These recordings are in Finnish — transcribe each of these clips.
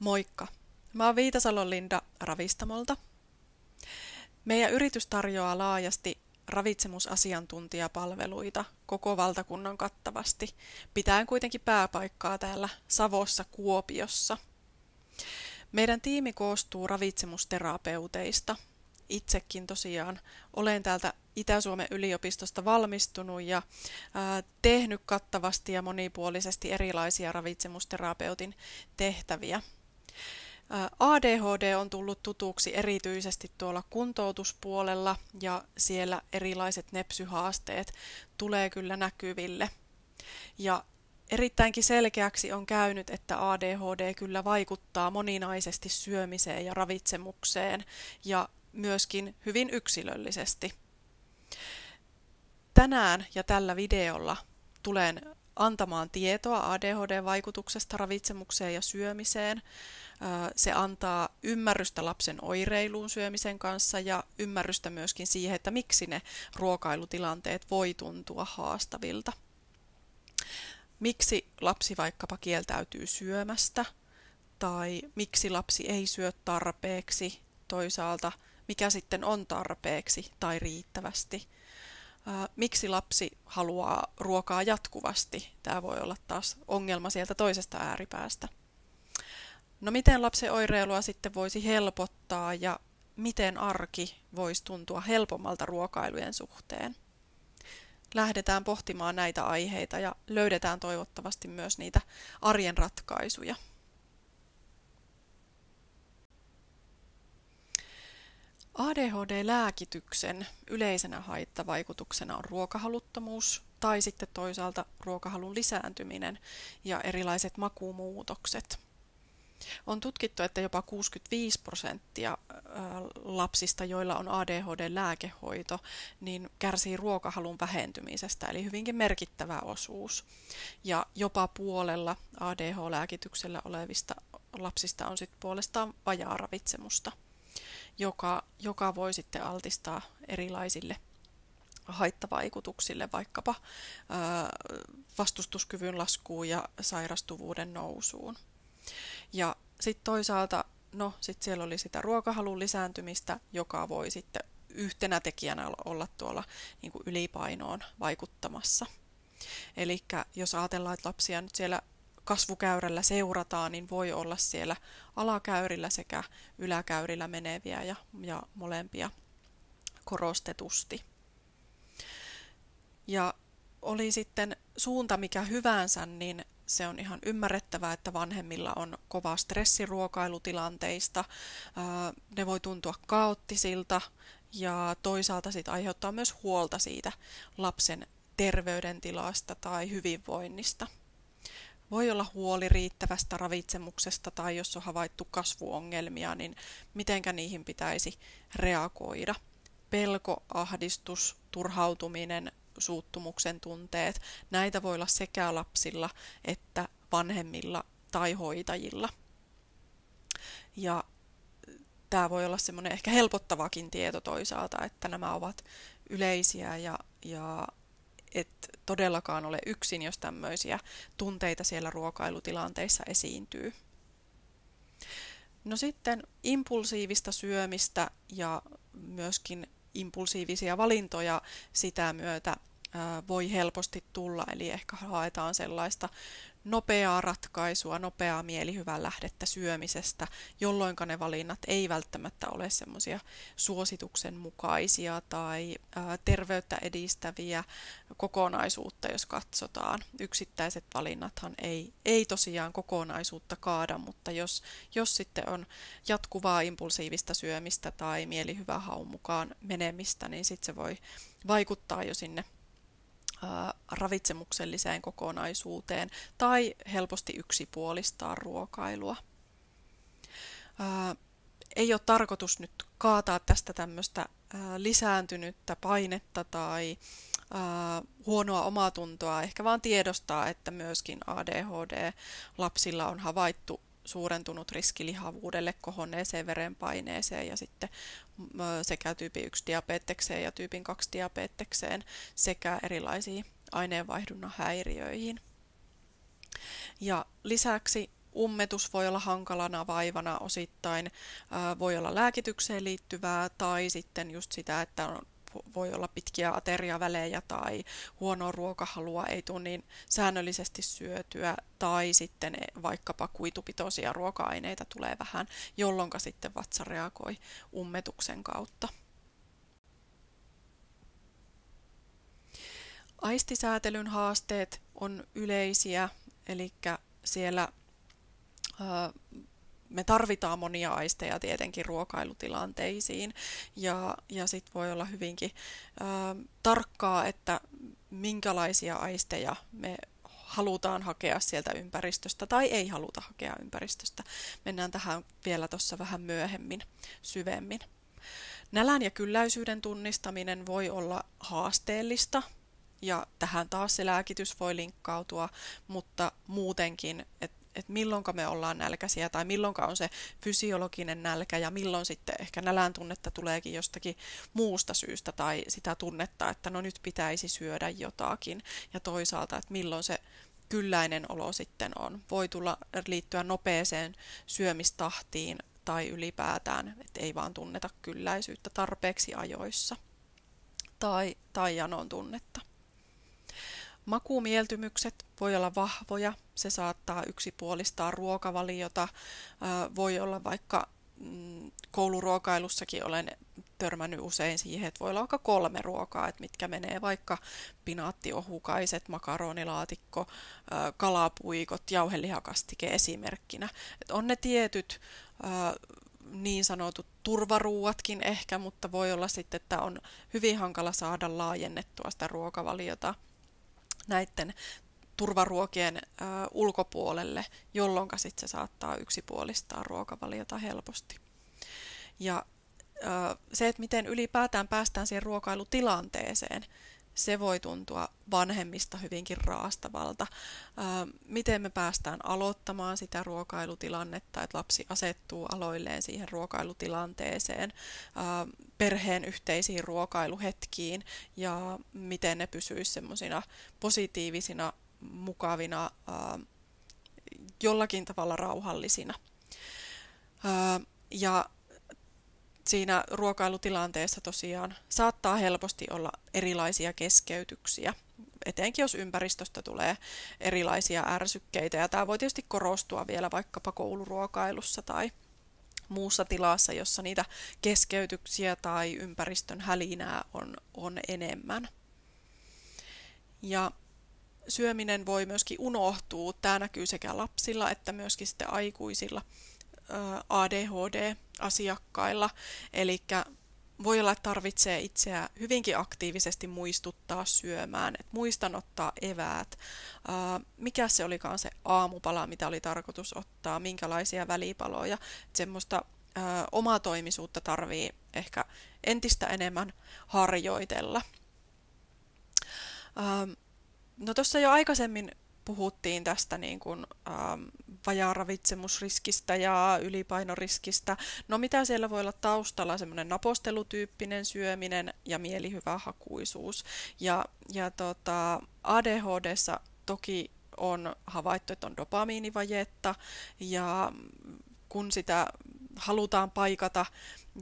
Moikka! Mä oon Viitasalon Linda Ravistamolta. Meidän yritys tarjoaa laajasti ravitsemusasiantuntijapalveluita koko valtakunnan kattavasti, pitäen kuitenkin pääpaikkaa täällä Savossa Kuopiossa. Meidän tiimi koostuu ravitsemusterapeuteista. Itsekin tosiaan olen täältä Itä-Suomen yliopistosta valmistunut ja tehnyt kattavasti ja monipuolisesti erilaisia ravitsemusterapeutin tehtäviä. ADHD on tullut tutuksi erityisesti tuolla kuntoutuspuolella ja siellä erilaiset nepsy-haasteet tulee kyllä näkyville. Ja erittäinkin selkeäksi on käynyt, että ADHD kyllä vaikuttaa moninaisesti syömiseen ja ravitsemukseen ja myöskin hyvin yksilöllisesti. Tänään ja tällä videolla tulen antamaan tietoa ADHD-vaikutuksesta ravitsemukseen ja syömiseen. Se antaa ymmärrystä lapsen oireiluun syömisen kanssa ja ymmärrystä myöskin siihen, että miksi ne ruokailutilanteet voi tuntua haastavilta. Miksi lapsi vaikkapa kieltäytyy syömästä tai miksi lapsi ei syö tarpeeksi, toisaalta mikä sitten on tarpeeksi tai riittävästi. Miksi lapsi haluaa ruokaa jatkuvasti? Tämä voi olla taas ongelma sieltä toisesta ääripäästä. No miten lapsen oireilua sitten voisi helpottaa ja miten arki voisi tuntua helpommalta ruokailujen suhteen? Lähdetään pohtimaan näitä aiheita ja löydetään toivottavasti myös niitä arjen ratkaisuja. ADHD-lääkityksen yleisenä haittavaikutuksena on ruokahaluttomuus tai sitten toisaalta ruokahalun lisääntyminen ja erilaiset makumuutokset. On tutkittu, että jopa 65% lapsista, joilla on ADHD-lääkehoito, niin kärsii ruokahalun vähentymisestä, eli hyvinkin merkittävä osuus. Ja jopa puolella ADH-lääkityksellä olevista lapsista on sitten puolestaan vajaaravitsemusta, joka voi sitten altistaa erilaisille haittavaikutuksille, vaikkapa vastustuskyvyn laskuun ja sairastuvuuden nousuun. Ja sitten toisaalta, sitten siellä oli sitä ruokahalun lisääntymistä, joka voi sitten yhtenä tekijänä olla tuolla niin kuin ylipainoon vaikuttamassa. Eli jos ajatellaan, että lapsia nyt siellä kasvukäyrällä seurataan, niin voi olla siellä alakäyrillä sekä yläkäyrillä meneviä ja molempia korostetusti. Ja oli sitten suunta mikä hyvänsä, niin se on ihan ymmärrettävää, että vanhemmilla on kova stressi ruokailutilanteista. Ne voi tuntua kaoottisilta ja toisaalta sit aiheuttaa myös huolta siitä lapsen terveydentilasta tai hyvinvoinnista. Voi olla huoli riittävästä ravitsemuksesta tai jos on havaittu kasvuongelmia, niin mitenkä niihin pitäisi reagoida. Pelko, ahdistus, turhautuminen, suuttumuksen tunteet, näitä voi olla sekä lapsilla että vanhemmilla tai hoitajilla. Ja tämä voi olla semmoinen ehkä helpottavakin tieto toisaalta, että nämä ovat yleisiä ja et todellakaan ole yksin, jos tämmöisiä tunteita siellä ruokailutilanteissa esiintyy. No sitten impulsiivista syömistä ja myöskin impulsiivisia valintoja sitä myötä voi helposti tulla, eli ehkä haetaan sellaista nopeaa ratkaisua, nopeaa mielihyvän lähdettä syömisestä, jolloin ne valinnat ei välttämättä ole semmoisia suosituksen mukaisia tai terveyttä edistäviä kokonaisuutta, jos katsotaan. Yksittäiset valinnathan ei tosiaan kokonaisuutta kaada, mutta jos sitten on jatkuvaa impulsiivista syömistä tai mielihyvän haun mukaan menemistä, niin sitten se voi vaikuttaa jo sinne ravitsemukselliseen kokonaisuuteen tai helposti yksipuolistaa ruokailua. Ei ole tarkoitus nyt kaataa tästä tämmöistä lisääntynyttä painetta tai huonoa omatuntoa, ehkä vaan tiedostaa, että myöskin ADHD-lapsilla on havaittu suurentunut riski lihavuudelle, kohonneeseen verenpaineeseen ja sitten sekä tyypin 1 diabetekseen ja tyypin 2 diabetekseen sekä erilaisiin aineenvaihdunnan häiriöihin. Ja lisäksi ummetus voi olla hankalana vaivana osittain, voi olla lääkitykseen liittyvää tai sitten just sitä, että voi olla pitkiä ateriavälejä tai huonoa ruokahalua, ei tule niin säännöllisesti syötyä tai sitten vaikkapa kuitupitoisia ruoka-aineita tulee vähän, jolloin sitten vatsa reagoi ummetuksen kautta. Aistisäätelyn haasteet on yleisiä, eli siellä me tarvitaan monia aisteja tietenkin ruokailutilanteisiin ja sit voi olla hyvinkin tarkkaa, että minkälaisia aisteja me halutaan hakea sieltä ympäristöstä tai ei haluta hakea ympäristöstä. Mennään tähän vielä tuossa vähän myöhemmin syvemmin. Nälän ja kylläisyyden tunnistaminen voi olla haasteellista. Ja tähän taas se lääkitys voi linkkautua, mutta muutenkin, että milloinka me ollaan nälkäisiä tai milloinka on se fysiologinen nälkä ja milloin sitten ehkä nälän tunnetta tuleekin jostakin muusta syystä tai sitä tunnetta, että no nyt pitäisi syödä jotakin ja toisaalta, että milloin se kylläinen olo sitten on. Voi tulla liittyä nopeeseen syömistahtiin tai ylipäätään, että ei vaan tunneta kylläisyyttä tarpeeksi ajoissa tai janon tunnetta. Makumieltymykset voi olla vahvoja, se saattaa yksipuolistaa ruokavaliota, voi olla vaikka kouluruokailussakin olen törmännyt usein siihen, että voi olla vaikka 3 ruokaa, että mitkä menee vaikka pinaattiohukaiset, makaronilaatikko, kalapuikot, jauhelihakastike esimerkkinä. Että on ne tietyt niin sanotut turvaruuatkin ehkä, mutta voi olla sitten, että on hyvin hankala saada laajennettua sitä ruokavaliota näiden turvaruokien ulkopuolelle, jolloin sitten se saattaa yksipuolistaa ruokavaliota helposti. Ja se, että miten ylipäätään päästään siihen ruokailutilanteeseen, se voi tuntua vanhemmista hyvinkin raastavalta. Miten me päästään aloittamaan sitä ruokailutilannetta, että lapsi asettuu aloilleen siihen ruokailutilanteeseen, perheen yhteisiin ruokailuhetkiin ja miten ne pysyisivät semmoisina positiivisina, mukavina, jollakin tavalla rauhallisina. Ja siinä ruokailutilanteessa tosiaan saattaa helposti olla erilaisia keskeytyksiä, etenkin jos ympäristöstä tulee erilaisia ärsykkeitä. Ja tämä voi tietysti korostua vielä vaikkapa kouluruokailussa tai muussa tilassa, jossa niitä keskeytyksiä tai ympäristön hälinää on enemmän. Ja syöminen voi myöskin unohtua. Tämä näkyy sekä lapsilla että myöskin sitten aikuisilla ADHD-asiakkailla, eli voi olla, että tarvitsee itseä hyvinkin aktiivisesti muistuttaa syömään, että muistan ottaa eväät, mikä se olikaan se aamupala, mitä oli tarkoitus ottaa, minkälaisia välipaloja, semmoista omatoimisuutta tarvii ehkä entistä enemmän harjoitella. No tuossa jo aikaisemmin puhuttiin tästä niin kuin, vajaaravitsemusriskistä ja ylipainoriskistä. No mitä siellä voi olla taustalla? Semmoinen napostelutyyppinen syöminen ja mielihyvähakuisuus. Ja ADHD:ssa toki on havaittu, että on dopamiinivajetta ja kun sitä halutaan paikata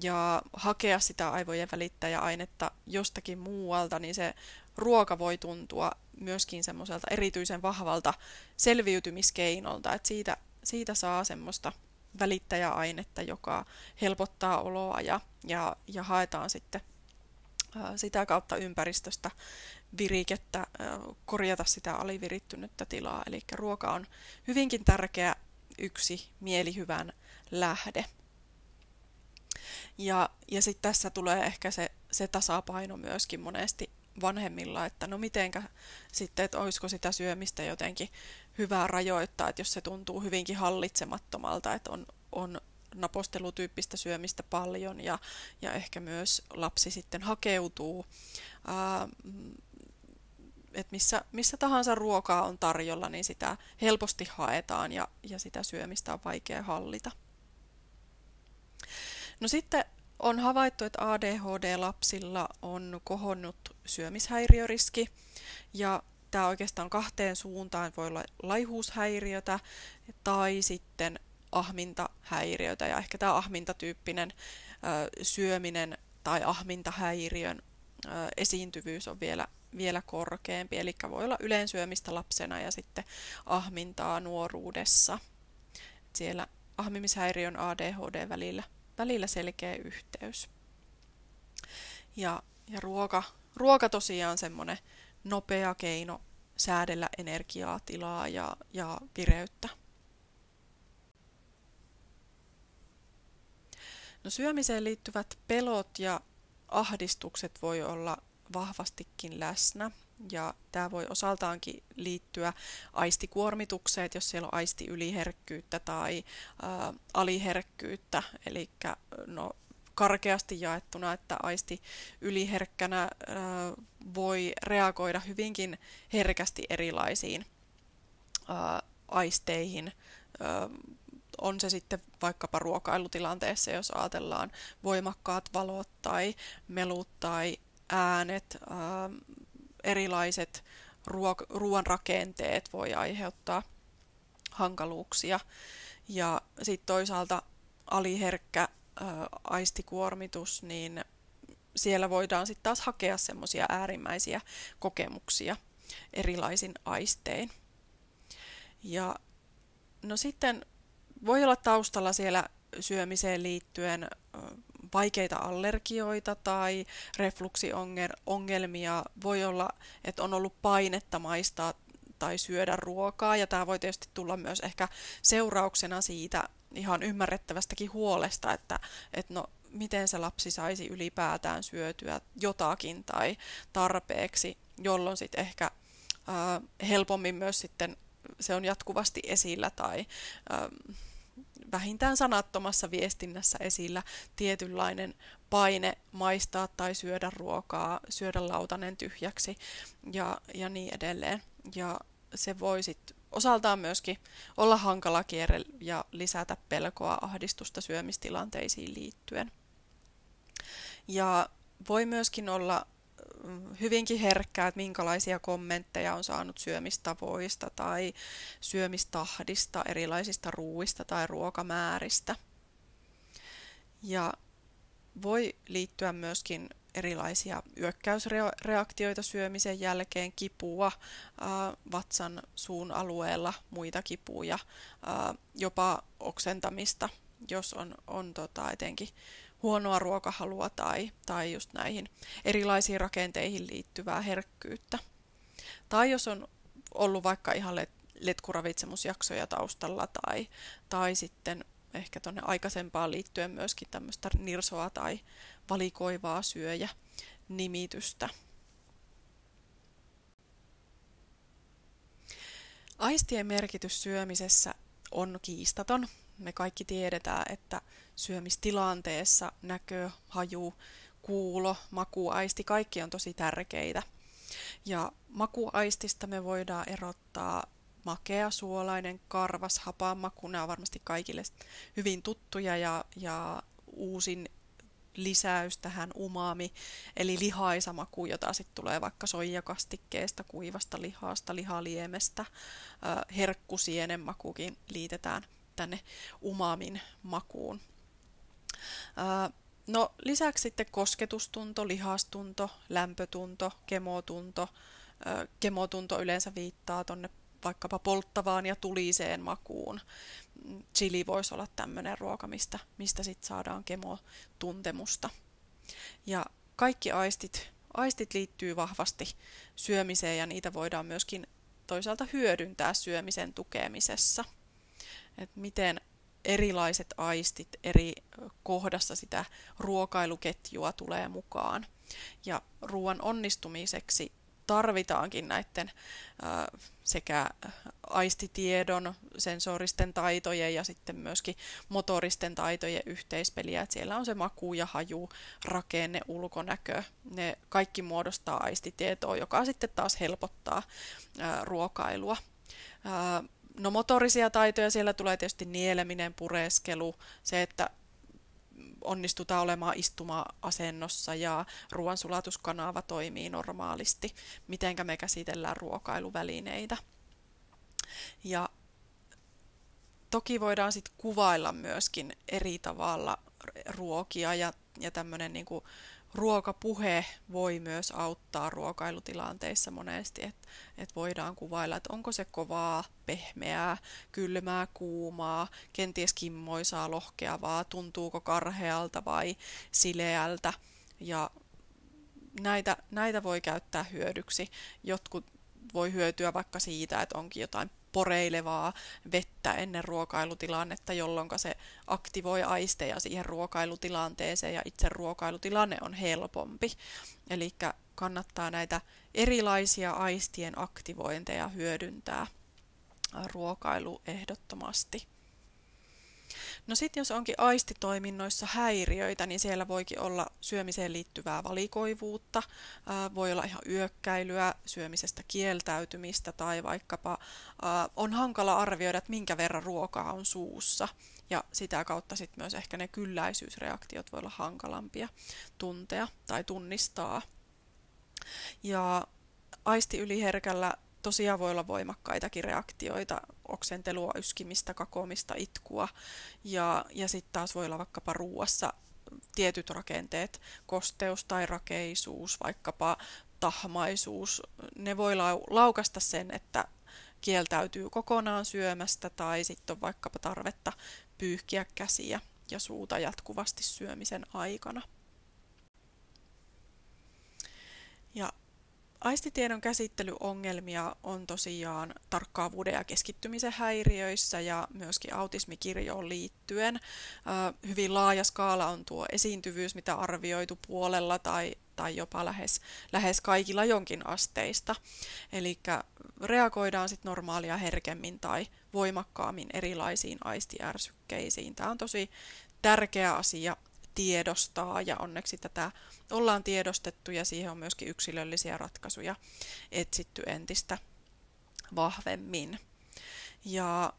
ja hakea sitä aivojen välittäjäainetta jostakin muualta, niin se ruoka voi tuntua myöskin semmoiselta erityisen vahvalta selviytymiskeinolta, että siitä saa semmoista välittäjäainetta, joka helpottaa oloa ja haetaan sitten sitä kautta ympäristöstä virikettä, korjata sitä alivirittynyttä tilaa. Eli ruoka on hyvinkin tärkeä yksi mielihyvän lähde. Ja sitten tässä tulee ehkä se tasapaino myöskin monesti vanhemmilla, että no mitenkä sitten, että olisiko sitä syömistä jotenkin hyvä rajoittaa, että jos se tuntuu hyvinkin hallitsemattomalta, että on napostelutyyppistä syömistä paljon ja ehkä myös lapsi sitten hakeutuu, että missä tahansa ruokaa on tarjolla, niin sitä helposti haetaan ja sitä syömistä on vaikea hallita. No sitten on havaittu, että ADHD-lapsilla on kohonnut syömishäiriöriski ja tämä oikeastaan kahteen suuntaan, voi olla laihuushäiriötä tai sitten ahmintahäiriötä, ja ehkä tämä ahmintatyyppinen syöminen tai ahmintahäiriön esiintyvyys on vielä korkeampi, eli voi olla ylensyömistä lapsena ja sitten ahmintaa nuoruudessa. Siellä ahmimishäiriön ADHD välillä selkeä yhteys. Ja ruoka tosiaan semmoinen nopea keino säädellä energiaa, tilaa ja vireyttä. No, syömiseen liittyvät pelot ja ahdistukset voi olla vahvastikin läsnä, ja tämä voi osaltaankin liittyä aistikuormitukseen, jos siellä on aistiyliherkkyyttä tai aliherkkyyttä, eli karkeasti jaettuna, että aisti yliherkkänä voi reagoida hyvinkin herkästi erilaisiin aisteihin. On se sitten vaikkapa ruokailutilanteessa, jos ajatellaan voimakkaat valot tai melut tai äänet, erilaiset ruoan rakenteet voi aiheuttaa hankaluuksia. Ja sitten toisaalta aliherkkä aistikuormitus, niin siellä voidaan sitten taas hakea semmoisia äärimmäisiä kokemuksia erilaisin aistein. Ja no sitten voi olla taustalla siellä syömiseen liittyen vaikeita allergioita tai refluksiongelmia. Voi olla, että on ollut painetta maistaa tai syödä ruokaa, ja tämä voi tietysti tulla myös ehkä seurauksena siitä ihan ymmärrettävästäkin huolesta, että miten se lapsi saisi ylipäätään syötyä jotakin tai tarpeeksi, jolloin sitten ehkä helpommin myös sitten se on jatkuvasti esillä tai vähintään sanattomassa viestinnässä esillä tietynlainen paine maistaa tai syödä ruokaa, syödä lautanen tyhjäksi ja niin edelleen. Ja se voi sitten osaltaan myöskin olla hankala kierre ja lisätä pelkoa, ahdistusta syömistilanteisiin liittyen. Ja voi myöskin olla hyvinkin herkkää, että minkälaisia kommentteja on saanut syömistavoista tai syömistahdista, erilaisista ruuista tai ruokamääristä. Ja voi liittyä myöskin erilaisia yökkäysreaktioita syömisen jälkeen, kipua vatsan suun alueella, muita kipuja, jopa oksentamista, jos on etenkin huonoa ruokahalua tai just näihin erilaisiin rakenteihin liittyvää herkkyyttä. Tai jos on ollut vaikka ihan letkuravitsemusjaksoja taustalla tai sitten ehkä tuonne aikaisempaan liittyen myöskin tämmöistä nirsoa tai valikoivaa syöjä-nimitystä. Aistien merkitys syömisessä on kiistaton. Me kaikki tiedetään, että syömistilanteessa näkö, haju, kuulo, makuaisti, kaikki on tosi tärkeitä. Ja makuaistista me voidaan erottaa makea, suolainen, karvas, hapanmaku. Nämä on varmasti kaikille hyvin tuttuja ja uusin lisäys tähän umami, eli lihaisa maku, jota sitten tulee vaikka soijakastikkeesta, kuivasta lihasta, lihaliemestä. Herkkusienen makukin liitetään tänne umamin makuun. No, lisäksi sitten kosketustunto, lihastunto, lämpötunto, kemotunto. Kemotunto yleensä viittaa tonne vaikkapa polttavaan ja tuliseen makuun. Chili voisi olla tämmöinen ruoka, mistä sitten saadaan kemotuntemusta. Ja kaikki aistit liittyy vahvasti syömiseen, ja niitä voidaan myöskin toisaalta hyödyntää syömisen tukemisessa. Että miten erilaiset aistit eri kohdassa sitä ruokailuketjua tulee mukaan. Ja ruoan onnistumiseksi tarvitaankin näiden sekä aistitiedon, sensoristen taitojen ja sitten myöskin motoristen taitojen yhteispeliä. Että siellä on se maku ja haju, rakenne, ulkonäkö. Ne kaikki muodostaa aistitietoa, joka sitten taas helpottaa ruokailua. No, motorisia taitoja siellä tulee tietysti nieleminen, pureskelu, se, että onnistutaan olemaan istuma-asennossa ja ruoansulatuskanava toimii normaalisti, mitenkä me käsitellään ruokailuvälineitä. Ja toki voidaan sitten kuvailla myöskin eri tavalla ruokia ja tämmöinen niinku ruokapuhe voi myös auttaa ruokailutilanteissa monesti, että voidaan kuvailla, että onko se kovaa, pehmeää, kylmää, kuumaa, kenties kimmoisaa, lohkeavaa, tuntuuko karhealta vai sileältä. Ja näitä voi käyttää hyödyksi. Jotkut voi hyötyä vaikka siitä, että onkin jotain poreilevaa vettä ennen ruokailutilannetta, jolloin se aktivoi aisteja siihen ruokailutilanteeseen ja itse ruokailutilanne on helpompi. Eli kannattaa näitä erilaisia aistien aktivointeja hyödyntää ruokailu ehdottomasti. No sitten jos onkin aistitoiminnoissa häiriöitä, niin siellä voikin olla syömiseen liittyvää valikoivuutta, voi olla ihan yökkäilyä, syömisestä kieltäytymistä tai vaikkapa on hankala arvioida, että minkä verran ruokaa on suussa. Ja sitä kautta sitten myös ehkä ne kylläisyysreaktiot voi olla hankalampia tuntea tai tunnistaa. Ja aistiyliherkällä tosiaan voi olla voimakkaitakin reaktioita, oksentelua, yskimistä, kakoamista, itkua ja sitten taas voi olla vaikkapa ruuassa tietyt rakenteet, kosteus tai rakeisuus, vaikkapa tahmaisuus. Ne voi laukasta sen, että kieltäytyy kokonaan syömästä tai sitten on vaikkapa tarvetta pyyhkiä käsiä ja suuta jatkuvasti syömisen aikana. Ja aistitiedon käsittelyongelmia on tosiaan tarkkaavuuden ja keskittymisen häiriöissä ja myöskin autismikirjoon liittyen. Hyvin laaja skaala on tuo esiintyvyys, mitä arvioitu puolella tai jopa lähes kaikilla jonkin asteista. Eli reagoidaan sitten normaalia herkemmin tai voimakkaammin erilaisiin aistiärsykkeisiin. Tämä on tosi tärkeä asia tiedostaa ja onneksi tätä ollaan tiedostettu ja siihen on myöskin yksilöllisiä ratkaisuja etsitty entistä vahvemmin. Ja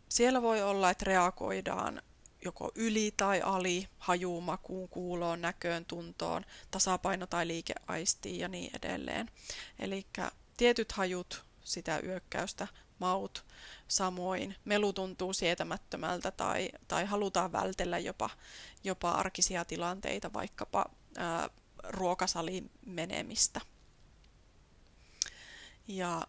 siellä voi olla, että reagoidaan joko yli tai ali hajuun, makuun, kuuloon, näköön, tuntoon, tasapaino- tai liikeaistiin ja niin edelleen. Eli tietyt hajut, sitä yökkäystä, maut, samoin melu tuntuu sietämättömältä tai halutaan vältellä jopa arkisia tilanteita, vaikkapa ruokasaliin menemistä. Ja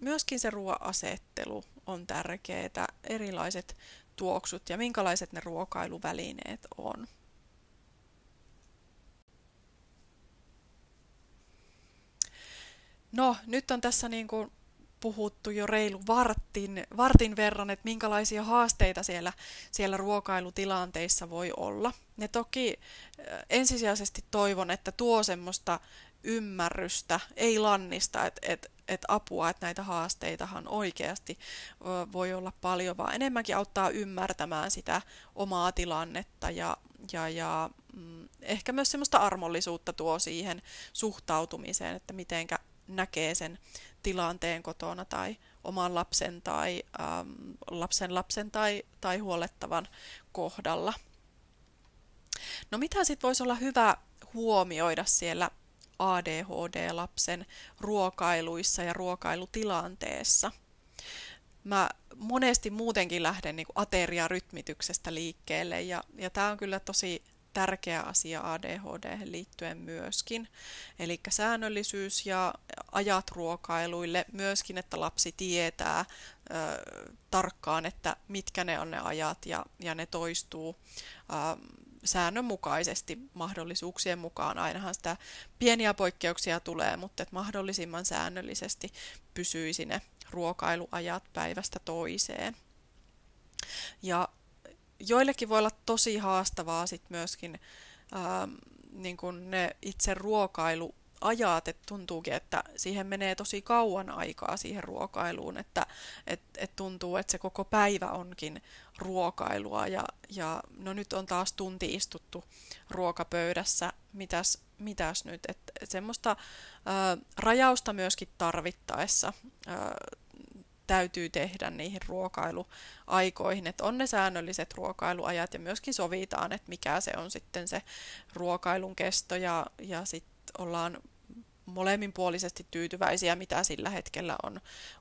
myöskin se ruoan asettelu on tärkeää, erilaiset tuoksut ja minkälaiset ne ruokailuvälineet on. No, nyt on tässä niin kuin puhuttu jo reilu vartin verran, että minkälaisia haasteita siellä ruokailutilanteissa voi olla. Ne toki ensisijaisesti toivon, että tuo semmoista ymmärrystä, ei lannista, että apua, että näitä haasteitahan oikeasti voi olla paljon, vaan enemmänkin auttaa ymmärtämään sitä omaa tilannetta ja ehkä myös semmoista armollisuutta tuo siihen suhtautumiseen, että mitenkä näkee sen tilanteen kotona tai oman lapsen tai lapsen tai huolettavan kohdalla. No mitä sitten voisi olla hyvä huomioida siellä ADHD-lapsen ruokailuissa ja ruokailutilanteessa? Mä monesti muutenkin lähden niin kuin ateriarytmityksestä liikkeelle ja tämä on kyllä tosi tärkeä asia ADHD:hen liittyen myöskin. Eli säännöllisyys ja ajat ruokailuille myöskin, että lapsi tietää tarkkaan, että mitkä ne on ne ajat ja ne toistuu säännönmukaisesti mahdollisuuksien mukaan. Ainahan sitä pieniä poikkeuksia tulee, mutta että mahdollisimman säännöllisesti pysyisi ne ruokailuajat päivästä toiseen. Ja joillekin voi olla tosi haastavaa sit myöskin niin kun ne itse ruokailuajat, että tuntuukin, että siihen menee tosi kauan aikaa siihen ruokailuun, että tuntuu, että se koko päivä onkin ruokailua ja no nyt on taas tunti istuttu ruokapöydässä, mitäs nyt, että semmoista rajausta myöskin tarvittaessa täytyy tehdä niihin ruokailuaikoihin, että on ne säännölliset ruokailuajat ja myöskin sovitaan, että mikä se on sitten se ruokailun kesto ja sitten ollaan molemminpuolisesti tyytyväisiä, mitä sillä hetkellä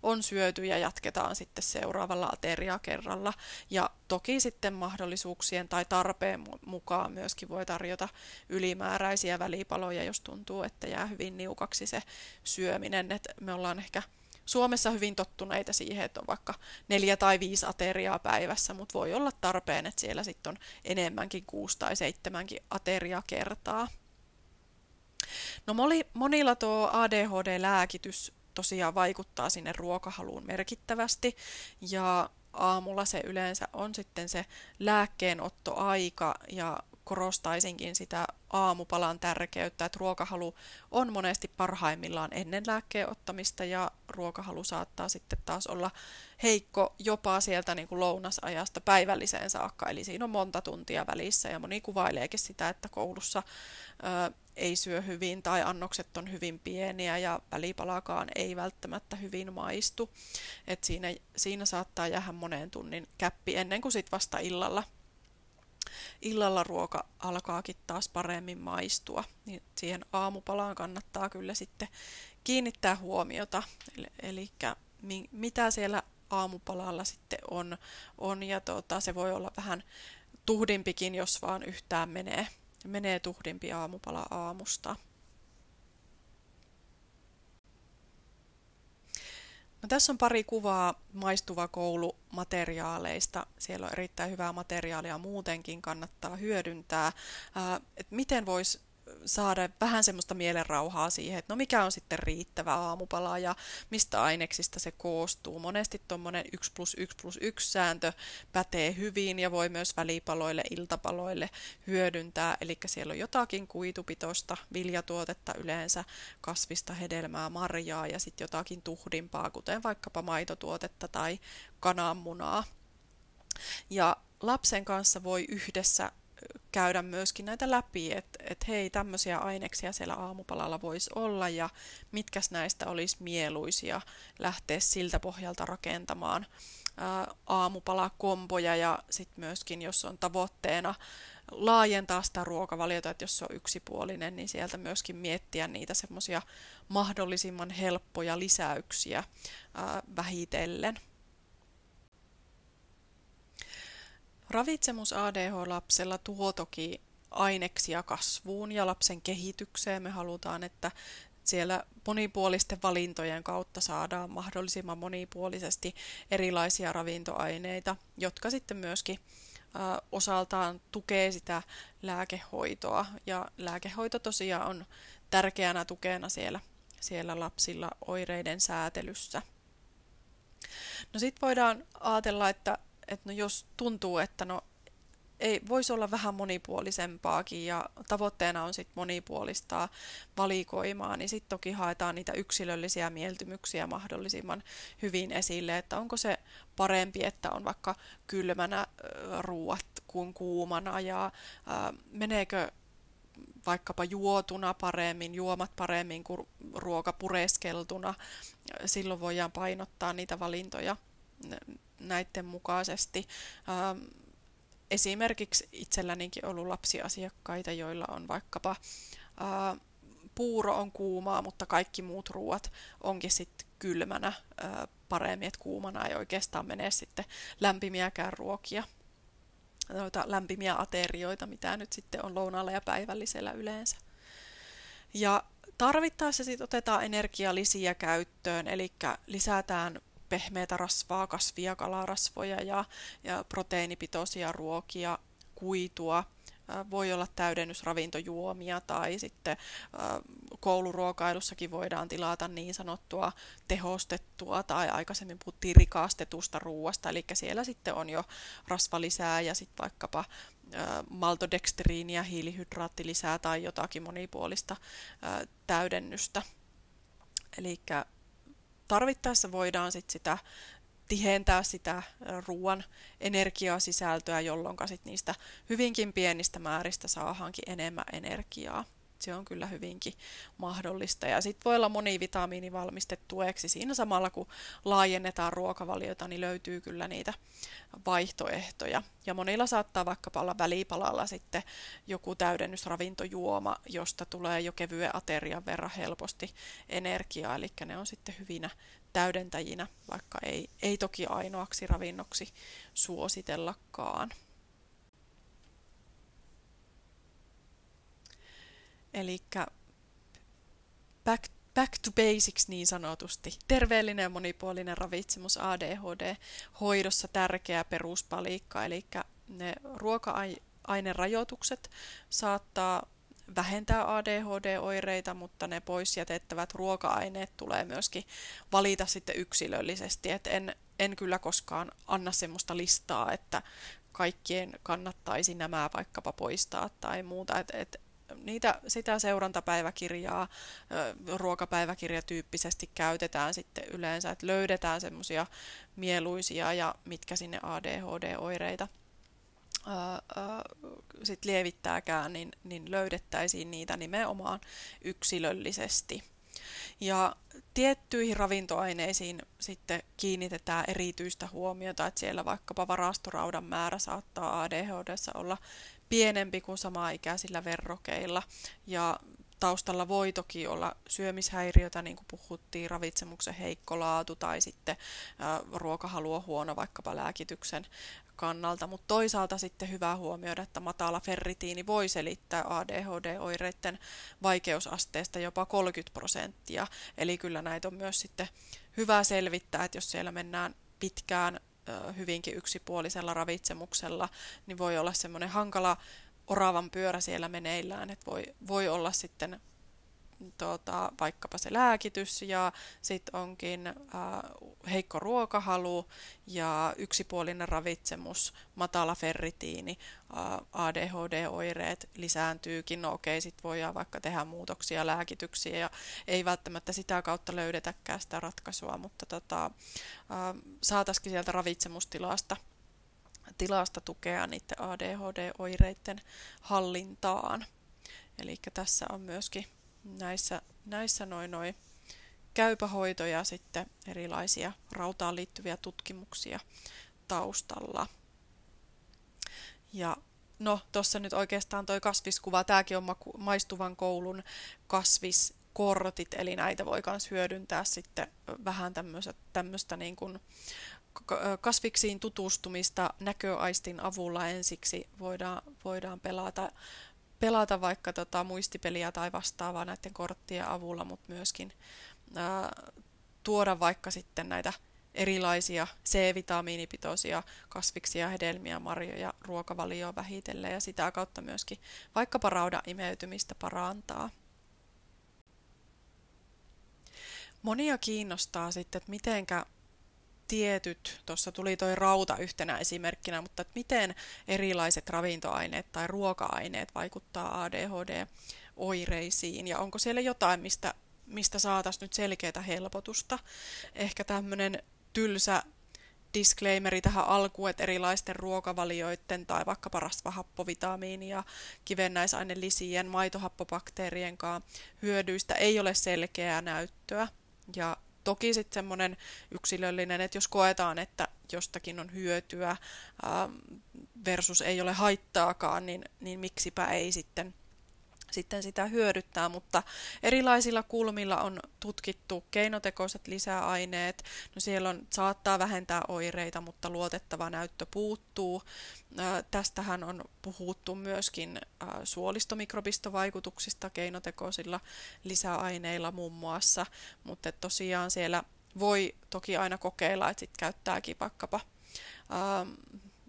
on syöty ja jatketaan sitten seuraavalla ateriakerralla. Ja toki sitten mahdollisuuksien tai tarpeen mukaan myöskin voi tarjota ylimääräisiä välipaloja, jos tuntuu, että jää hyvin niukaksi se syöminen. Et me ollaan ehkä Suomessa hyvin tottuneita siihen, että on vaikka 4 tai 5 ateriaa päivässä, mutta voi olla tarpeen, että siellä sitten on enemmänkin 6 tai 7 ateriakertaa. No monilla tuo ADHD-lääkitys tosiaan vaikuttaa sinne ruokahaluun merkittävästi ja aamulla se yleensä on sitten se lääkkeenottoaika ja korostaisinkin sitä aamupalan tärkeyttä, että ruokahalu on monesti parhaimmillaan ennen lääkkeen ottamista ja ruokahalu saattaa sitten taas olla heikko jopa sieltä niin kuin lounasajasta päivälliseen saakka, eli siinä on monta tuntia välissä ja moni kuvaileekin sitä, että koulussa ei syö hyvin tai annokset on hyvin pieniä ja välipalakaan ei välttämättä hyvin maistu, että siinä saattaa jäädä monen tunnin käppi ennen kuin sitten vasta illalla ruoka alkaakin taas paremmin maistua, niin siihen aamupalaan kannattaa kyllä sitten kiinnittää huomiota, eli mitä siellä aamupalalla sitten on ja se voi olla vähän tuhdimpikin, jos vaan yhtään menee tuhdimpi aamupala aamusta. No, tässä on pari kuvaa maistuva koulu materiaaleista. Siellä on erittäin hyvää materiaalia muutenkin, kannattaa hyödyntää. Että miten voisi saada vähän semmoista mielenrauhaa siihen, että no mikä on sitten riittävä aamupala ja mistä aineksista se koostuu. Monesti tuommoinen 1+1+1 sääntö pätee hyvin ja voi myös välipaloille, iltapaloille hyödyntää. Eli siellä on jotakin kuitupitoista viljatuotetta yleensä, kasvista, hedelmää, marjaa ja sitten jotakin tuhdimpaa, kuten vaikkapa maitotuotetta tai kananmunaa. Ja lapsen kanssa voi yhdessä käydä myöskin näitä läpi, että hei, tämmöisiä aineksia siellä aamupalalla voisi olla ja mitkäs näistä olisi mieluisia lähteä siltä pohjalta rakentamaan aamupalakomboja ja sitten myöskin, jos on tavoitteena laajentaa sitä ruokavaliota, että jos se on yksipuolinen, niin sieltä myöskin miettiä niitä semmoisia mahdollisimman helppoja lisäyksiä vähitellen. Ravitsemus ADH-lapsella tuo toki aineksia kasvuun ja lapsen kehitykseen. Me halutaan, että siellä monipuolisten valintojen kautta saadaan mahdollisimman monipuolisesti erilaisia ravintoaineita, jotka sitten myöskin osaltaan tukee sitä lääkehoitoa. Ja lääkehoito tosiaan on tärkeänä tukena siellä lapsilla oireiden säätelyssä. No sitten voidaan ajatella, että no jos tuntuu, että no ei voisi olla vähän monipuolisempaakin ja tavoitteena on sitten monipuolistaa valikoimaa, niin sitten toki haetaan niitä yksilöllisiä mieltymyksiä mahdollisimman hyvin esille, että onko se parempi, että on vaikka kylmänä ruuat kuin kuumana ja meneekö vaikkapa juotuna paremmin, juomat paremmin kuin ruoka pureskeltuna. Silloin voidaan painottaa niitä valintoja näiden mukaisesti. Esimerkiksi itsellänikin ollut lapsiasiakkaita, joilla on vaikkapa puuro on kuumaa, mutta kaikki muut ruuat onkin sitten kylmänä paremmin, että kuumana ei oikeastaan mene sitten lämpimiäkään ruokia, noita lämpimiä aterioita, mitä nyt sitten on lounaalla ja päivällisellä yleensä. Ja tarvittaessa sitten otetaan energialisiä käyttöön, eli lisätään pehmeätä rasvaa, kasvia, kalarasvoja ja proteiinipitoisia ruokia, kuitua. Voi olla täydennysravintojuomia tai sitten kouluruokailussakin voidaan tilata niin sanottua tehostettua tai aikaisemmin puhuttiin rikastetusta ruoasta, eli siellä sitten on jo rasvalisää ja sitten vaikkapa maltodextriiniä, hiilihydraattilisää tai jotakin monipuolista täydennystä. Eli tarvittaessa voidaan sitten tihentää sitä ruoan energiasisältöä, jolloin sit niistä hyvinkin pienistä määristä saadaankin enemmän energiaa. se on kyllä hyvinkin mahdollista. Ja sitten voi olla monivitamiinivalmiste tueksi. Siinä samalla kun laajennetaan ruokavaliota, niin löytyy kyllä niitä vaihtoehtoja. Ja monilla saattaa vaikkapa olla välipalalla sitten joku täydennysravintojuoma, josta tulee jo kevyen aterian verran helposti energiaa, eli ne on sitten hyvinä täydentäjinä, vaikka ei toki ainoaksi ravinnoksi suositellakaan. Eli back to basics niin sanotusti. Terveellinen ja monipuolinen ravitsemus ADHD-hoidossa tärkeä peruspalikka, eli ne ruoka-ainerajoitukset saattaa vähentää ADHD-oireita, mutta ne pois jätettävät ruoka-aineet tulee myöskin valita sitten yksilöllisesti. Et en kyllä koskaan anna semmoista listaa, että kaikkien kannattaisi nämä vaikkapa poistaa tai muuta. Sitä seurantapäiväkirjaa ruokapäiväkirjatyyppisesti käytetään sitten yleensä, että löydetään semmoisia mieluisia ja mitkä sinne ADHD-oireita sit lievittääkään, niin löydettäisiin niitä nimenomaan yksilöllisesti. Ja tiettyihin ravintoaineisiin sitten kiinnitetään erityistä huomiota, että siellä vaikkapa varastoraudan määrä saattaa ADHD:ssa olla pienempi kuin samaikäisillä verrokeilla. Ja taustalla voi toki olla syömishäiriötä, niin kuin puhuttiin, ravitsemuksen heikko laatu tai sitten ruokahalu on huono vaikkapa lääkityksen kannalta, mutta toisaalta sitten hyvä huomioida, että matala ferritiini voi selittää ADHD-oireiden vaikeusasteesta jopa 30%, eli kyllä näitä on myös sitten hyvä selvittää, että jos siellä mennään pitkään hyvinkin yksipuolisella ravitsemuksella, niin voi olla semmoinen hankala oravan pyörä siellä meneillään, että voi olla sitten vaikkapa se lääkitys ja sitten onkin heikko ruokahalu ja yksipuolinen ravitsemus, matala ferritiini, ADHD-oireet lisääntyykin. No okei, sitten voidaan vaikka tehdä muutoksia lääkityksiä ja ei välttämättä sitä kautta löydetäkään sitä ratkaisua, mutta saataisiin sieltä ravitsemustilasta tukea niiden ADHD-oireiden hallintaan. Eli tässä on myöskin näissä noin käypähoito ja sitten erilaisia rautaan liittyviä tutkimuksia taustalla. Ja no, tuossa nyt oikeastaan toi kasviskuva, tämäkin on maistuvan koulun kasviskortit, eli näitä voi myös hyödyntää sitten vähän tämmöistä niin kuin kasviksiin tutustumista näköaistin avulla ensiksi voidaan pelata vaikka muistipeliä tai vastaavaa näiden korttien avulla, mutta myöskin tuoda vaikka sitten näitä erilaisia C-vitamiinipitoisia kasviksia, hedelmiä, marjoja ruokavalioon vähitellen ja sitä kautta myöskin vaikkapa raudan imeytymistä parantaa. Monia kiinnostaa sitten, että mitenkä tuossa tuli toi rauta yhtenä esimerkkinä, mutta että miten erilaiset ravintoaineet tai ruoka-aineet vaikuttaa ADHD-oireisiin ja onko siellä jotain, mistä saataisiin nyt selkeää helpotusta. Ehkä tämmöinen tylsä disclaimeri tähän alkuun, että erilaisten ruokavalioiden tai vaikkapa rasvahappovitamiini- ja kivennäisainelisien, maitohappobakteerien hyödyistä ei ole selkeää näyttöä. Ja toki sitten semmoinen yksilöllinen, että jos koetaan, että jostakin on hyötyä versus ei ole haittaakaan, niin miksipä ei sitten sitä hyödyttää, mutta erilaisilla kulmilla on tutkittu keinotekoiset lisäaineet. No siellä saattaa vähentää oireita, mutta luotettava näyttö puuttuu. Tästähän on puhuttu myöskin suolistomikrobistovaikutuksista keinotekoisilla lisäaineilla muun muassa, mutta tosiaan siellä voi toki aina kokeilla, että sit käyttääkin vaikkapa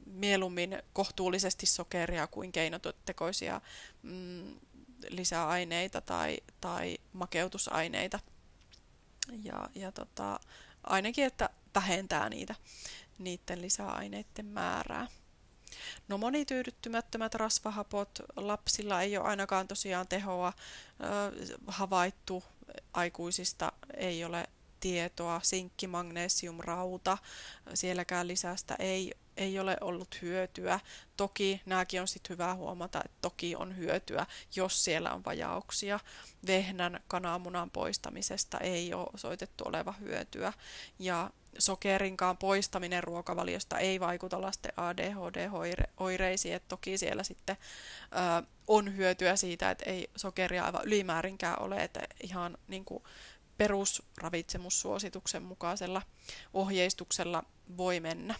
mieluummin kohtuullisesti sokeria kuin keinotekoisia lisäaineita tai makeutusaineita. Ja ainakin, että vähentää niiden lisäaineiden määrää. No monityydyttymättömät rasvahapot, lapsilla ei ole ainakaan tosiaan tehoa havaittu, aikuisista ei ole tietoa, sinkki, magnesium, rauta, sielläkään lisästä ei ole ollut hyötyä. Toki nämäkin on sitten hyvä huomata, että toki on hyötyä, jos siellä on vajauksia. Vehnän kananmunan poistamisesta ei ole osoitettu oleva hyötyä. Ja sokerinkaan poistaminen ruokavaliosta ei vaikuta lasten ADHD-oireisiin. Et toki siellä sitten on hyötyä siitä, että ei sokeria aivan ylimäärinkään ole, että ihan niin kuin perusravitsemussuosituksen mukaisella ohjeistuksella voi mennä.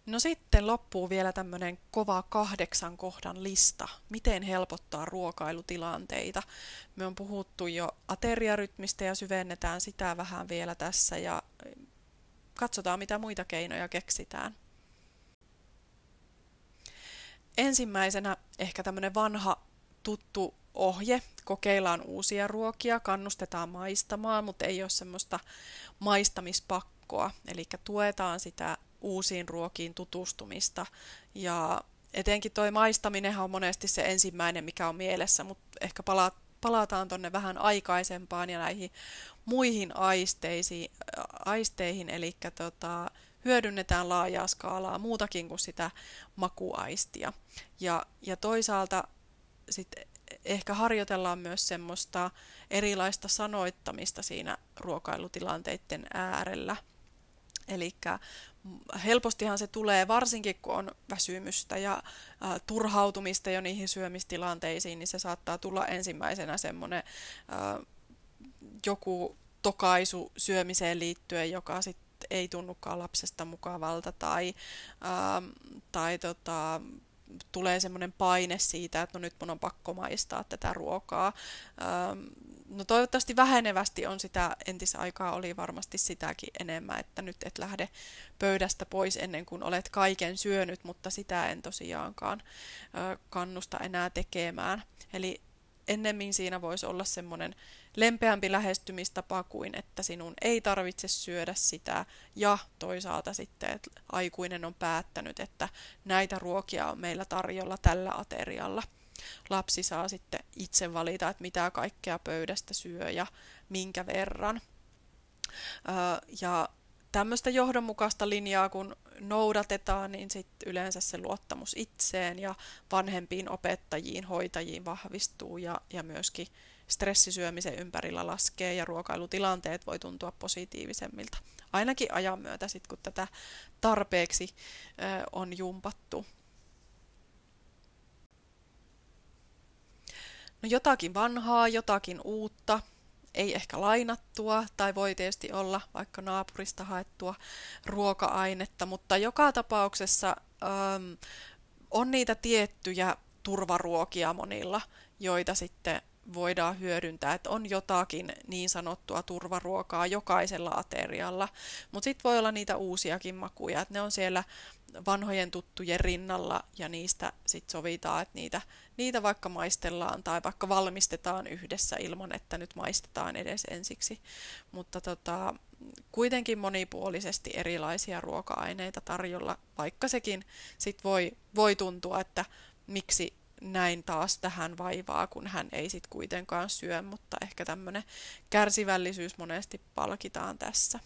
No sitten loppuu vielä tämmöinen kova 8 kohdan lista, miten helpottaa ruokailutilanteita. Me on puhuttu jo ateriarytmistä ja syvennetään sitä vähän vielä tässä ja katsotaan mitä muita keinoja keksitään. Ensimmäisenä ehkä tämmöinen vanha tuttu ohje, kokeillaan uusia ruokia, kannustetaan maistamaan, mutta ei ole semmoista maistamispakkoa, eli tuetaan sitä uusiin ruokiin tutustumista ja etenkin toi maistaminenhan on monesti se ensimmäinen, mikä on mielessä, mutta ehkä palataan tonne vähän aikaisempaan ja näihin muihin aisteihin, eli hyödynnetään laajaa skaalaa muutakin kuin sitä makuaistia. Ja toisaalta sitten ehkä harjoitellaan myös semmoista erilaista sanoittamista siinä ruokailutilanteiden äärellä. Eli helpostihan se tulee, varsinkin kun on väsymystä ja turhautumista jo niihin syömistilanteisiin, niin se saattaa tulla ensimmäisenä semmoinen joku tokaisu syömiseen liittyen, joka sitten ei tunnukaan lapsesta mukavalta tai tulee semmoinen paine siitä, että no nyt mun on pakko maistaa tätä ruokaa. No toivottavasti vähenevästi on sitä, entisaikaa oli varmasti sitäkin enemmän, että nyt et lähde pöydästä pois ennen kuin olet kaiken syönyt, mutta sitä en tosiaankaan kannusta enää tekemään. Eli ennemmin siinä voisi olla semmoinen lempeämpi lähestymistapa kuin, että sinun ei tarvitse syödä sitä ja toisaalta sitten, että aikuinen on päättänyt, että näitä ruokia on meillä tarjolla tällä aterialla. Lapsi saa sitten itse valita, että mitä kaikkea pöydästä syö ja minkä verran. Ja tämmöistä johdonmukaista linjaa, kun noudatetaan, niin sitten yleensä se luottamus itseen ja vanhempiin opettajiin, hoitajiin vahvistuu ja myöskin stressisyömisen ympärillä laskee ja ruokailutilanteet voi tuntua positiivisemmilta. Ainakin ajan myötä, sit, kun tätä tarpeeksi on jumpattu. No jotakin vanhaa, jotakin uutta, ei ehkä lainattua tai voi tietysti olla vaikka naapurista haettua ruoka-ainetta, mutta joka tapauksessa on niitä tiettyjä turvaruokia monilla, joita sitten voidaan hyödyntää, että on jotakin niin sanottua turvaruokaa jokaisella aterialla, mutta sitten voi olla niitä uusiakin makuja, että ne on siellä vanhojen tuttujen rinnalla ja niistä sitten sovitaan, että niitä vaikka maistellaan tai vaikka valmistetaan yhdessä ilman, että nyt maistetaan edes ensiksi, mutta kuitenkin monipuolisesti erilaisia ruoka-aineita tarjolla, vaikka sekin sit voi tuntua, että miksi näin taas tähän vaivaa, kun hän ei sit kuitenkaan syö, mutta ehkä tämmöinen kärsivällisyys monesti palkitaan tässä.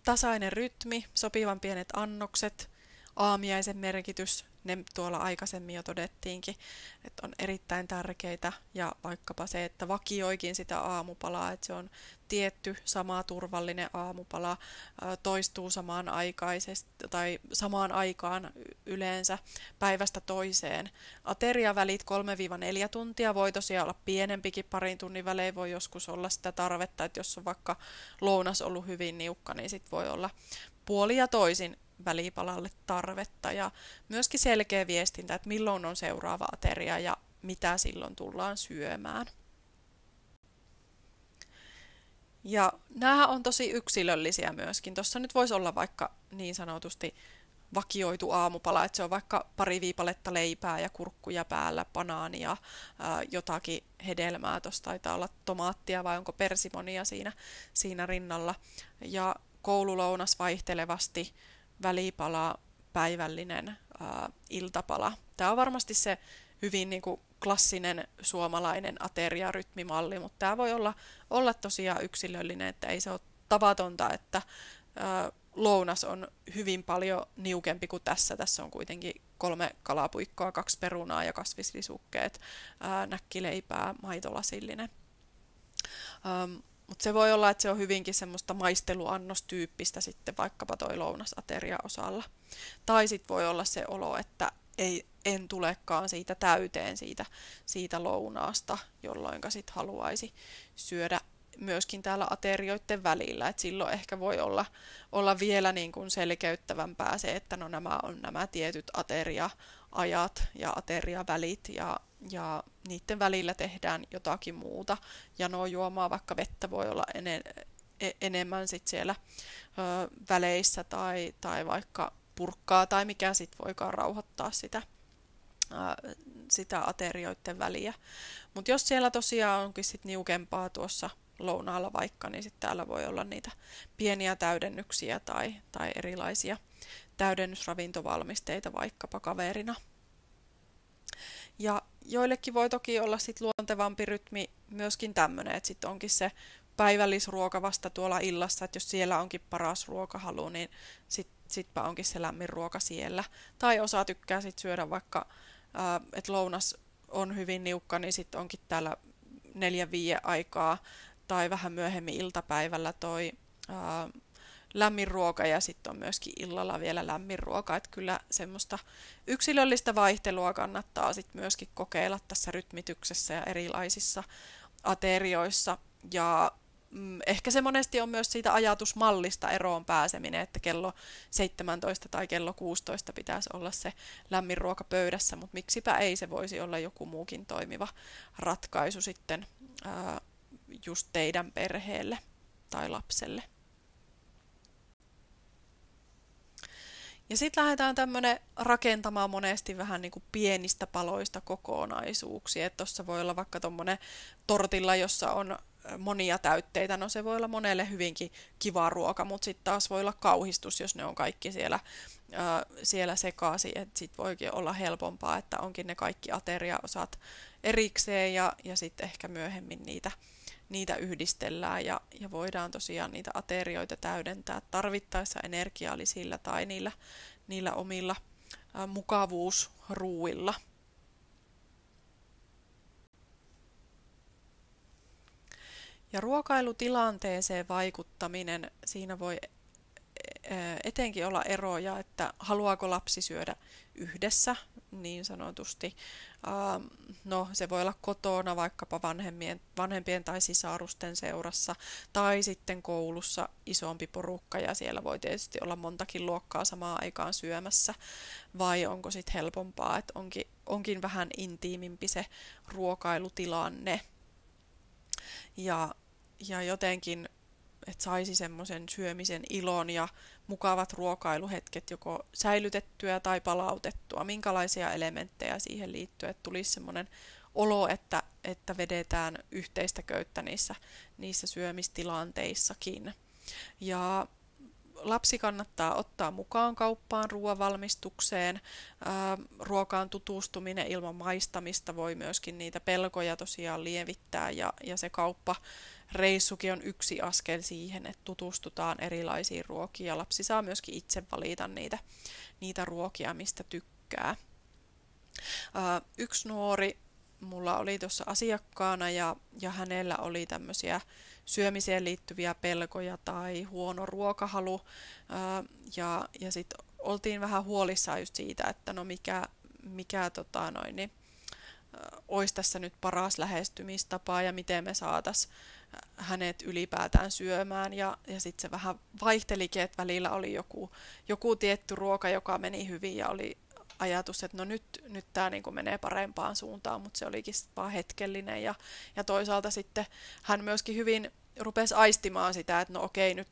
Tasainen rytmi, sopivan pienet annokset, aamiaisen merkitys, ne tuolla aikaisemmin jo todettiinkin, että on erittäin tärkeitä ja vaikkapa se, että vakioikin sitä aamupalaa, että se on tietty sama turvallinen aamupala, toistuu samaan aikaan yleensä päivästä toiseen. Ateriavälit 3-4 tuntia voi tosiaan olla pienempikin, parin tunnin välein voi joskus olla sitä tarvetta, että jos on vaikka lounas ollut hyvin niukka, niin sit voi olla puoli ja toisin välipalalle tarvetta ja myöskin selkeä viestintä, että milloin on seuraava ateria ja mitä silloin tullaan syömään. Ja nämä on tosi yksilöllisiä myöskin. Tuossa nyt voisi olla vaikka niin sanotusti vakioitu aamupala, että se on vaikka pari viipaletta leipää ja kurkkuja päällä, banaania, jotakin hedelmää, tuossa taitaa olla tomaattia vai onko persimonia siinä rinnalla. Ja koululounas vaihtelevasti, välipala, päivällinen iltapala. Tämä on varmasti se hyvin niin kuin klassinen suomalainen ateriarytmimalli, mutta tämä voi olla tosiaan yksilöllinen, että ei se ole tavatonta, että lounas on hyvin paljon niukempi kuin tässä. Tässä on kuitenkin 3 kalapuikkoa, 2 perunaa ja kasvislisukkeet, näkkileipää, maitolasillinen. Mutta se voi olla, että se on hyvinkin semmoista maisteluannostyyppistä sitten vaikkapa toi lounasateria osalla. Tai sitten voi olla se olo, että en tulekaan siitä täyteen siitä lounaasta, jolloin sit haluaisi syödä myöskin täällä aterioiden välillä. Et silloin ehkä voi olla vielä niin kuin selkeyttävämpää se, että no nämä on nämä tietyt ateria-ajat ja ateriavälit ja niiden välillä tehdään jotakin muuta. Janoa juomaa, vaikka vettä voi olla enemmän sit siellä väleissä tai vaikka purkkaa tai mikä sit voikaan rauhoittaa sitä aterioiden väliä. Mutta jos siellä tosiaan onkin sit niukempaa tuossa lounaalla vaikka, niin sitten täällä voi olla niitä pieniä täydennyksiä tai erilaisia täydennysravintovalmisteita vaikkapa kaverina. Ja joillekin voi toki olla sit luontevampi rytmi myöskin tämmöinen, että sitten onkin se päivällisruoka vasta tuolla illassa, että jos siellä onkin paras ruokahalu, niin sitpä onkin se lämmin ruoka siellä. Tai osa tykkää sit syödä vaikka, että lounas on hyvin niukka, niin sitten onkin täällä 4-5 aikaa tai vähän myöhemmin iltapäivällä toi lämmin ruoka ja sitten on myöskin illalla vielä lämmin ruoka. Että kyllä semmoista yksilöllistä vaihtelua kannattaa sitten myöskin kokeilla tässä rytmityksessä ja erilaisissa aterioissa. Ja ehkä se monesti on myös siitä ajatusmallista eroon pääseminen, että kello 17 tai kello 16 pitäisi olla se lämmin ruoka pöydässä, mutta miksipä ei, se voisi olla joku muukin toimiva ratkaisu sitten just teidän perheelle tai lapselle. Ja sitten lähdetään tämmöinen rakentamaan monesti vähän niin kuin pienistä paloista kokonaisuuksia. Tuossa voi olla vaikka tuommoinen tortilla, jossa on monia täytteitä. No se voi olla monelle hyvinkin kiva ruoka, mutta sitten taas voi olla kauhistus, jos ne on kaikki siellä sekaisin. Sitten voikin olla helpompaa, että onkin ne kaikki ateriaosat erikseen ja sitten ehkä myöhemmin niitä yhdistellään ja voidaan tosiaan niitä aterioita täydentää tarvittaessa energialisillä tai niillä omilla mukavuusruuilla. Ja ruokailutilanteeseen vaikuttaminen, siinä voi etenkin olla eroja, että haluaako lapsi syödä yhdessä niin sanotusti. No, se voi olla kotona vaikkapa vanhempien tai sisarusten seurassa tai sitten koulussa isompi porukka ja siellä voi tietysti olla montakin luokkaa samaan aikaan syömässä. Vai onko sitten helpompaa, että onkin vähän intiimimpi se ruokailutilanne ja jotenkin että saisi semmoisen syömisen ilon ja mukavat ruokailuhetket joko säilytettyä tai palautettua. Minkälaisia elementtejä siihen liittyy, että tulisi semmoinen olo, että vedetään yhteistä köyttä niissä syömistilanteissakin. Ja lapsi kannattaa ottaa mukaan kauppaan ruoanvalmistukseen. Ruokaan tutustuminen ilman maistamista voi myöskin niitä pelkoja tosiaan lievittää ja se kauppareissukin on yksi askel siihen, että tutustutaan erilaisiin ruokiin ja lapsi saa myöskin itse valita niitä ruokia, mistä tykkää. Yksi nuori mulla oli tuossa asiakkaana ja hänellä oli tämmöisiä syömiseen liittyviä pelkoja tai huono ruokahalu ja sitten oltiin vähän huolissaan just siitä, että no mikä olisi tässä nyt paras lähestymistapa ja miten me saataisiin hänet ylipäätään syömään ja sitten se vähän vaihtelikin, että välillä oli joku tietty ruoka, joka meni hyvin ja oli ajatus, että no nyt tämä niin kuin menee parempaan suuntaan, mutta se olikin vaan hetkellinen ja toisaalta sitten hän myöskin hyvin rupesi aistimaan sitä, että no okei, nyt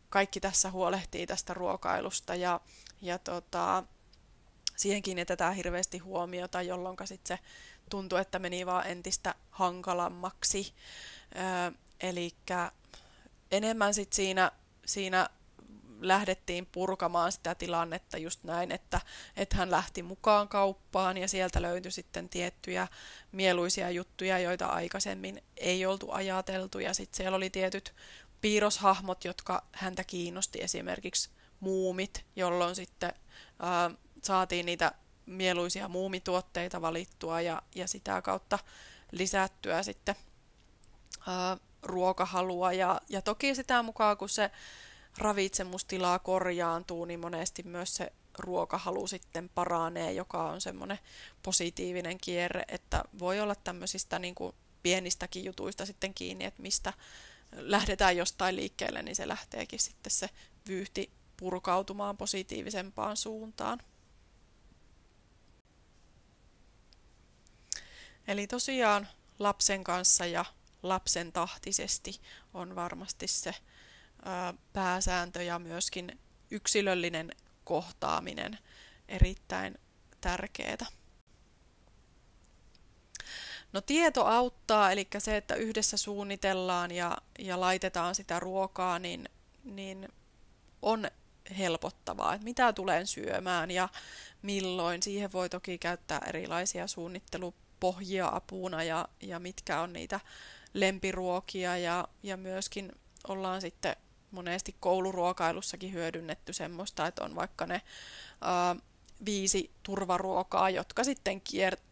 kaikki tässä huolehtii tästä ruokailusta ja siihen kiinnitetään hirveästi huomiota, jolloin sitten se tuntui, että meni vaan entistä hankalammaksi. Eli enemmän sitten siinä lähdettiin purkamaan sitä tilannetta just näin, että hän lähti mukaan kauppaan ja sieltä löytyi sitten tiettyjä mieluisia juttuja, joita aikaisemmin ei oltu ajateltu. Ja sitten siellä oli tietyt piirroshahmot, jotka häntä kiinnosti, esimerkiksi muumit, jolloin sitten saatiin niitä mieluisia muumituotteita valittua ja sitä kautta lisättyä sitten ruokahalua. Ja toki sitä mukaan, kun se ravitsemustilaa korjaantuu, niin monesti myös se ruokahalu sitten paranee, joka on semmoinen positiivinen kierre, että voi olla tämmöisistä niin kuin pienistäkin jutuista sitten kiinni, että mistä lähdetään jostain liikkeelle, niin se lähteekin sitten se vyyhti purkautumaan positiivisempaan suuntaan. Eli tosiaan lapsen kanssa ja lapsen tahtisesti on varmasti se pääsääntö ja myöskin yksilöllinen kohtaaminen erittäin tärkeää. No tieto auttaa, eli se, että yhdessä suunnitellaan ja laitetaan sitä ruokaa, niin on helpottavaa, että mitä tulen syömään ja milloin. Siihen voi toki käyttää erilaisia suunnittelupohjia apuna ja mitkä on niitä lempiruokia ja myöskin ollaan sitten monesti kouluruokailussakin hyödynnetty semmoista, että on vaikka ne 5 turvaruokaa, jotka sitten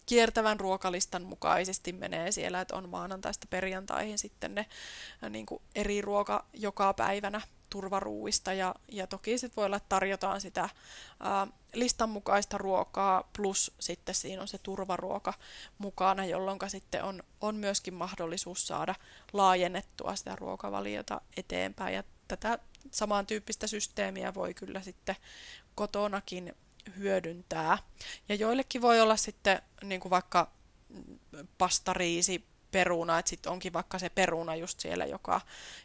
kiertävän ruokalistan mukaisesti menee siellä, että on maanantaista perjantaihin sitten ne niin kuin eri ruoka joka päivänä turvaruuista ja toki sitten voi olla, että tarjotaan sitä listan mukaista ruokaa plus sitten siinä on se turvaruoka mukana, jolloin sitten on myöskin mahdollisuus saada laajennettua sitä ruokavaliota eteenpäin ja tätä samantyyppistä systeemiä voi kyllä sitten kotonakin hyödyntää. Ja joillekin voi olla sitten niin kuin vaikka pastariisi, peruna, että sitten onkin vaikka se peruna just siellä,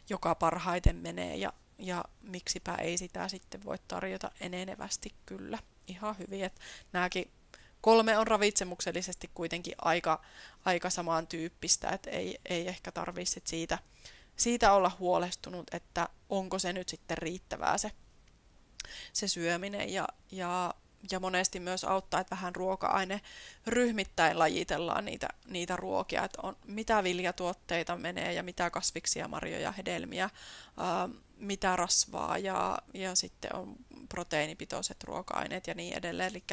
joka parhaiten menee ja miksipä ei sitä sitten voi tarjota enenevästi kyllä ihan hyvin. Että nämäkin 3 on ravitsemuksellisesti kuitenkin aika samantyyppistä, että ei ehkä tarvitse siitä olla huolestunut, että onko se nyt sitten riittävää se syöminen ja monesti myös auttaa, että vähän ruoka-aine ryhmittäin lajitellaan niitä ruokia, että on, mitä viljatuotteita menee ja mitä kasviksia, marjoja, hedelmiä, mitä rasvaa ja sitten on proteiinipitoiset ruoka-aineet ja niin edelleen. Eli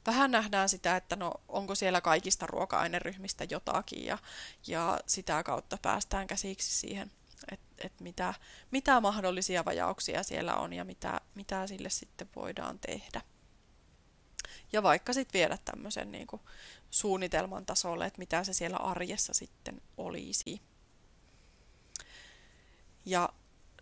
vähän nähdään sitä, että no, onko siellä kaikista ruoka-aineryhmistä jotakin ja sitä kautta päästään käsiksi siihen, että mitä mahdollisia vajauksia siellä on ja mitä sille sitten voidaan tehdä. Ja vaikka sitten viedä tämmöisen niin kuin suunnitelman tasolle, että mitä se siellä arjessa sitten olisi. Ja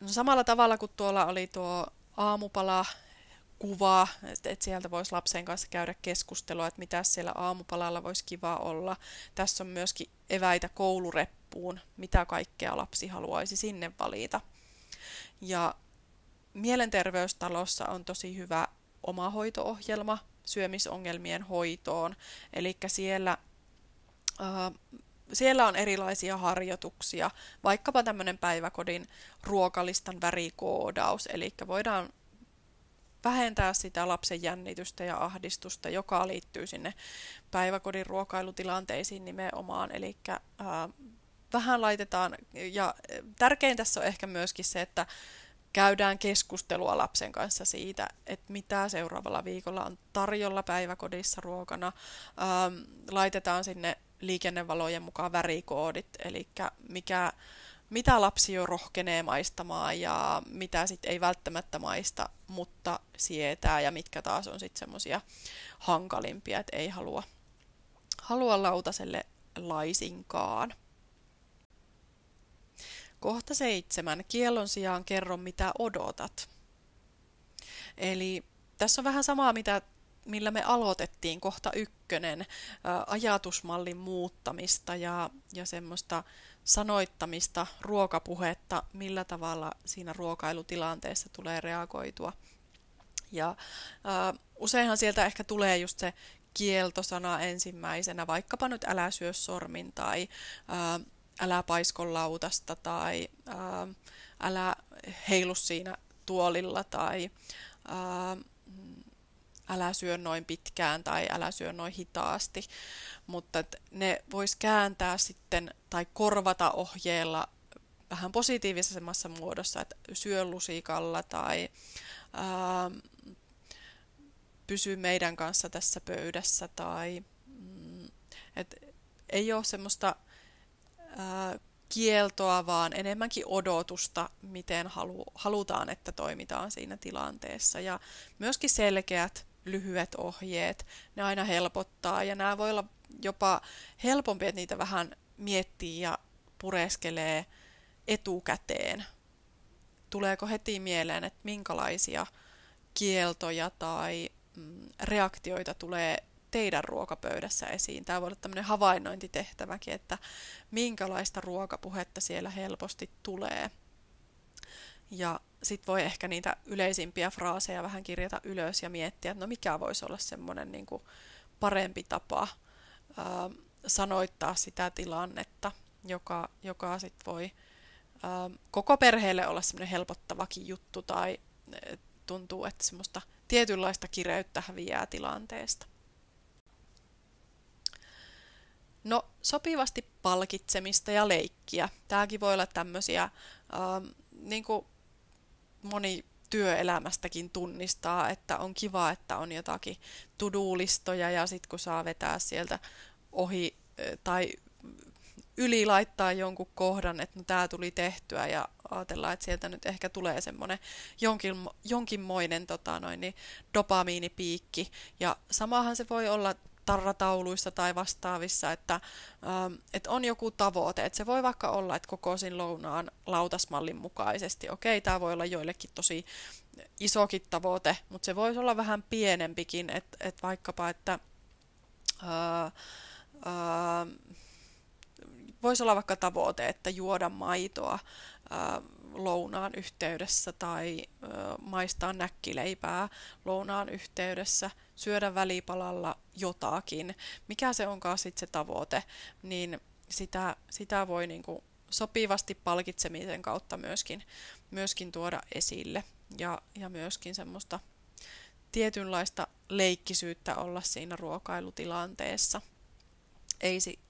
no samalla tavalla kuin tuolla oli tuo aamupala-kuva, että sieltä voisi lapsen kanssa käydä keskustelua, että mitä siellä aamupalalla voisi kiva olla. Tässä on myöskin eväitä koulureppuun, mitä kaikkea lapsi haluaisi sinne valita. Ja Mielenterveystalossa on tosi hyvä omahoito-ohjelma syömisongelmien hoitoon, eli siellä on erilaisia harjoituksia, vaikkapa tämmöinen päiväkodin ruokalistan värikoodaus, eli voidaan vähentää sitä lapsen jännitystä ja ahdistusta, joka liittyy sinne päiväkodin ruokailutilanteisiin nimenomaan, eli vähän laitetaan, ja tärkein tässä on ehkä myöskin se, että käydään keskustelua lapsen kanssa siitä, että mitä seuraavalla viikolla on tarjolla päiväkodissa ruokana. Laitetaan sinne liikennevalojen mukaan värikoodit, eli mitä lapsi jo rohkenee maistamaan ja mitä sitten ei välttämättä maista, mutta sietää ja mitkä taas on sitten semmoisia hankalimpia, että ei halua lautaselle laisinkaan. Kohta 7. Kiellon sijaan kerro, mitä odotat. Eli tässä on vähän samaa, millä me aloitettiin, kohta 1, ajatusmallin muuttamista ja semmoista sanoittamista, ruokapuhetta, millä tavalla siinä ruokailutilanteessa tulee reagoitua. Ja useinhan sieltä ehkä tulee just se kieltosana ensimmäisenä, vaikkapa nyt älä syö sormin tai älä paisko lautasta tai älä heilu siinä tuolilla tai älä syö noin pitkään tai älä syö noin hitaasti, mutta ne vois kääntää sitten tai korvata ohjeella vähän positiivisemmassa muodossa, että syö lusikalla tai pysy meidän kanssa tässä pöydässä tai ei ole semmoista kieltoa, vaan enemmänkin odotusta, miten halutaan, että toimitaan siinä tilanteessa. Ja myöskin selkeät, lyhyet ohjeet, ne aina helpottaa ja nämä voi olla jopa helpompi, että niitä vähän miettii ja pureskelee etukäteen. Tuleeko heti mieleen, että minkälaisia kieltoja tai reaktioita tulee teidän ruokapöydässä esiin. Tämä voi olla tämmöinen havainnointitehtäväkin, että minkälaista ruokapuhetta siellä helposti tulee. Ja sitten voi ehkä niitä yleisimpiä fraaseja vähän kirjata ylös ja miettiä, että no mikä voisi olla semmoinen niin kuin parempi tapa sanoittaa sitä tilannetta, joka sitten voi koko perheelle olla semmoinen helpottavakin juttu tai tuntuu, että semmoista tietynlaista kireyttä häviää tilanteesta. No, sopivasti palkitsemista ja leikkiä. Tämäkin voi olla tämmöisiä, niin kuin moni työelämästäkin tunnistaa, että on kiva, että on jotakin to-do-listoja ja sitten kun saa vetää sieltä ohi tai yli laittaa jonkun kohdan, että no tämä tuli tehtyä ja ajatellaan, että sieltä nyt ehkä tulee semmoinen jonkinmoinen dopamiinipiikki. Ja samahan se voi olla tarratauluissa tai vastaavissa, että on joku tavoite. Että se voi vaikka olla, että kokoisin lounaan lautasmallin mukaisesti. Okei, tämä voi olla joillekin tosi isokin tavoite, mutta se voisi olla vähän pienempikin, että vaikkapa, että voisi olla vaikka tavoite, että juoda maitoa lounaan yhteydessä tai maistaa näkkileipää lounaan yhteydessä, syödä välipalalla jotakin. Mikä se onkaan sitten se tavoite, niin sitä voi niinku sopivasti palkitsemisen kautta myöskin tuoda esille ja myöskin semmoista tietynlaista leikkisyyttä olla siinä ruokailutilanteessa.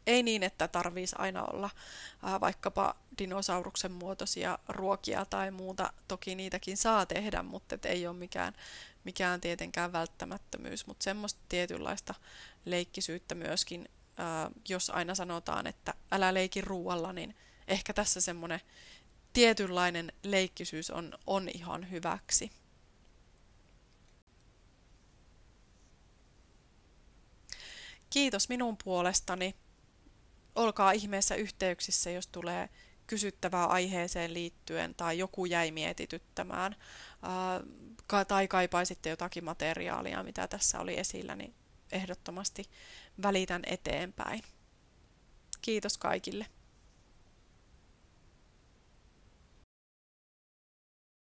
Ei niin, että tarvitsisi aina olla vaikkapa dinosauruksen muotoisia ruokia tai muuta. Toki niitäkin saa tehdä, mutta ei ole mikään tietenkään välttämättömyys. Mutta semmoista tietynlaista leikkisyyttä myöskin, jos aina sanotaan, että älä leiki ruualla, niin ehkä tässä semmoinen tietynlainen leikkisyys on ihan hyväksi. Kiitos minun puolestani. Olkaa ihmeessä yhteyksissä, jos tulee kysyttävää aiheeseen liittyen tai joku jäi mietityttämään tai kaipaisitte jotakin materiaalia, mitä tässä oli esillä, niin ehdottomasti välitän eteenpäin. Kiitos kaikille.